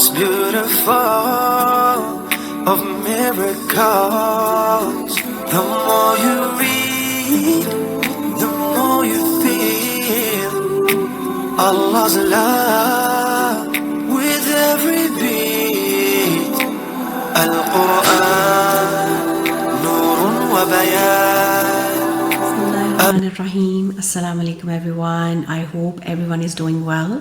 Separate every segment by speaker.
Speaker 1: most beautiful of miracles. The more you read, the more you feel Allah's love with every beat. Al-Quran, Nurun wa Bayan.
Speaker 2: Bismillahirrahmanirrahim. Assalamu alaikum everyone. I hope everyone is doing well.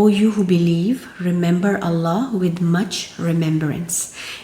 Speaker 2: O you who believe, remember Allah with much remembrance.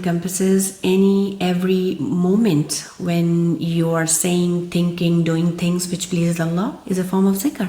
Speaker 2: encompasses every moment when you are saying, thinking, doing things which pleases Allah is a form of zikr.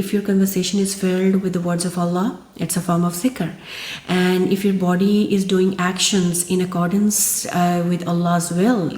Speaker 2: if your conversation is filled with the words of Allah, it's a form of zikr. And if your body is doing actions in accordance with Allah's will,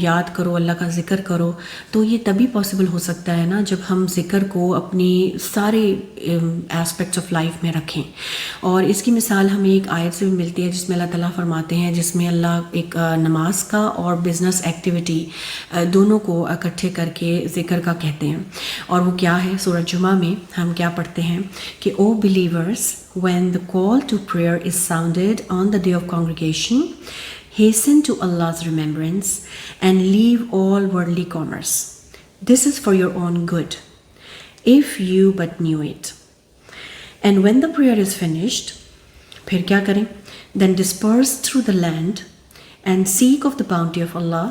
Speaker 2: یاد کرو, اللہ کا ذکر کرو, تو یہ تبھی possible ہو سکتا ہے نا جب ہم ذکر کو اپنی سارے ایسپیکٹس آف لائف میں رکھیں. اور اس کی مثال ہمیں ایک آیت سے بھی ملتی ہے جس میں اللہ تعالیٰ فرماتے ہیں, جس میں اللہ ایک نماز کا اور بزنس ایکٹیویٹی دونوں کو اکٹھے کر کے ذکر کا کہتے ہیں. اور وہ کیا ہے؟ سورۃ جمعہ میں ہم کیا پڑھتے ہیں کہ او believers when the call to prayer is sounded on the day of congregation, hasten to Allah's remembrance and leave all worldly commerce. This is for your own good, if you but knew it. And when the prayer is finished, پھر کیا کریں؟ Then disperse through the land and seek of the bounty of Allah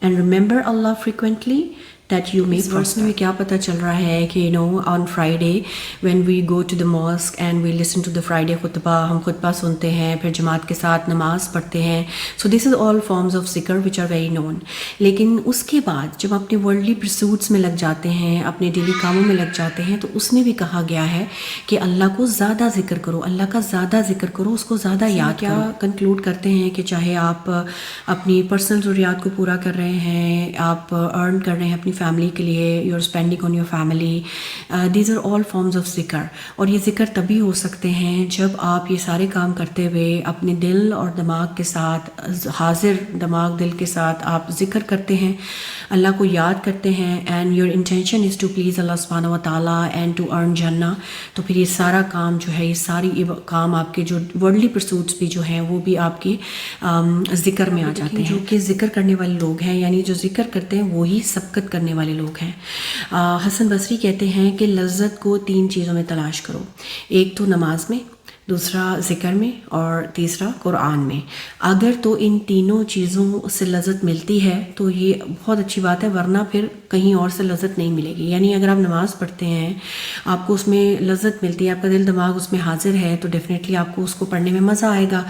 Speaker 2: and remember Allah frequently that you may prosper. اس میں کیا پتہ چل رہا ہے کہ on Friday when we go to the mosque and we listen to the Friday خطبہ, ہم خطبہ سنتے ہیں, پھر جماعت کے ساتھ نماز پڑھتے ہیں. So this is all forms of ذکر which are very known. لیکن اس کے بعد جب اپنے worldly pursuits میں لگ جاتے ہیں, اپنے ڈیلی کاموں میں لگ جاتے ہیں, تو اس میں بھی کہا گیا ہے کہ اللہ کو زیادہ ذکر کرو, اللہ کا زیادہ ذکر کرو, اس کو زیادہ یاد کرو. کیا کنکلوڈ کرتے ہیں کہ چاہے آپ اپنی پرسنل ضروریات کو پورا کر رہے ہیں, آپ ارن کر رہے ہیں اپنی فیملی کے لیے, you are spending on your family, these are all forms of ذکر. اور یہ ذکر تبھی ہو سکتے ہیں جب آپ یہ سارے کام کرتے ہوئے اپنے دل اور دماغ کے ساتھ, حاضر دماغ دل کے ساتھ آپ ذکر کرتے ہیں, اللہ کو یاد کرتے ہیں, and your intention is to please اللہ سبحانہ و تعالیٰ اینڈ ٹو ارن جنہ. تو پھر یہ سارا کام جو ہے, یہ ساری کام آپ کے جو ورلڈلی پرسوٹس بھی جو ہیں وہ بھی آپ کے ذکر میں آ جاتے ہیں. جو کہ ذکر کرنے والے لوگ ہیں, یعنی جو ذکر کرتے ہیں وہی سبقت کرنے والے لوگ ہیں. حسن بصری کہتے ہیں کہ لذت کو 3 چیزوں میں تلاش کرو, ایک تو نماز میں, دوسرا ذکر میں, اور تیسرا قرآن میں. اگر تو ان تینوں چیزوں سے لذت ملتی ہے تو یہ بہت اچھی بات ہے, ورنہ پھر کہیں اور سے لذت نہیں ملے گی. یعنی اگر آپ نماز پڑھتے ہیں, آپ کو اس میں لذت ملتی ہے, آپ کا دل دماغ اس میں حاضر ہے, تو ڈیفینیٹلی آپ کو اس کو پڑھنے میں مزہ آئے گا.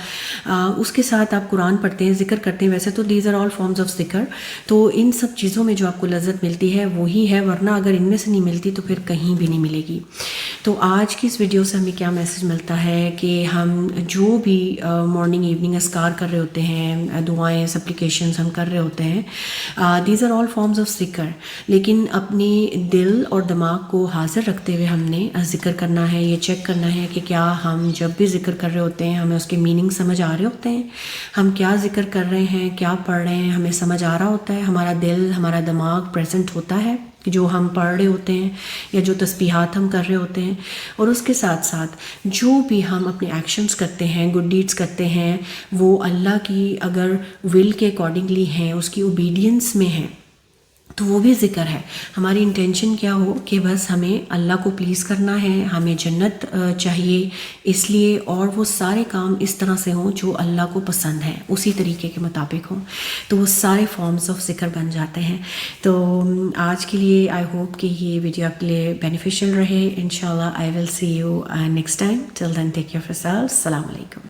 Speaker 2: اس کے ساتھ آپ قرآن پڑھتے ہیں, ذکر کرتے ہیں, ویسے تو these are all forms of ذکر. تو ان سب چیزوں میں جو آپ کو لذت ملتی ہے وہی ہے, ورنہ اگر ان میں سے نہیں ملتی تو پھر کہیں بھی نہیں ملے گی. تو آج کی اس ویڈیو سے ہمیں کیا میسج ملتا ہے کہ ہم جو بھی مارننگ ایوننگ اذکار کر رہے ہوتے ہیں, دعائیں سپلیکیشنز ہم کر رہے ہوتے ہیں, these are all forms of ذکر. لیکن اپنی دل اور دماغ کو حاضر رکھتے ہوئے ہم نے ذکر کرنا ہے. یہ چیک کرنا ہے کہ کیا ہم جب بھی ذکر کر رہے ہوتے ہیں ہمیں اس کے میننگ سمجھ آ رہے ہوتے ہیں, ہم کیا ذکر کر رہے ہیں, کیا پڑھ رہے ہیں, ہمیں سمجھ آ رہا ہوتا ہے, ہمارا دل ہمارا دماغ پریزنٹ ہوتا ہے جو ہم پڑھ رہے ہوتے ہیں یا جو تسبیحات ہم کر رہے ہوتے ہیں. اور اس کے ساتھ ساتھ جو بھی ہم اپنے ایکشنز کرتے ہیں, گڈ ڈیڈز کرتے ہیں, وہ اللہ کی اگر ول کے اکارڈنگلی ہیں, اس کی اوبیڈینس میں ہیں, تو وہ بھی ذکر ہے. ہماری انٹینشن کیا ہو کہ بس ہمیں اللہ کو پلیز کرنا ہے, ہمیں جنت چاہیے اس لیے, اور وہ سارے کام اس طرح سے ہوں جو اللہ کو پسند ہے, اسی طریقے کے مطابق ہوں, تو وہ سارے فارمز آف ذکر بن جاتے ہیں. تو آج کے لیے آئی ہوپ کہ یہ ویڈیو آپ کے لیے بینیفیشیل رہے. انشاءاللہ I will see you next time. Till then take care of yourself. السلام علیکم.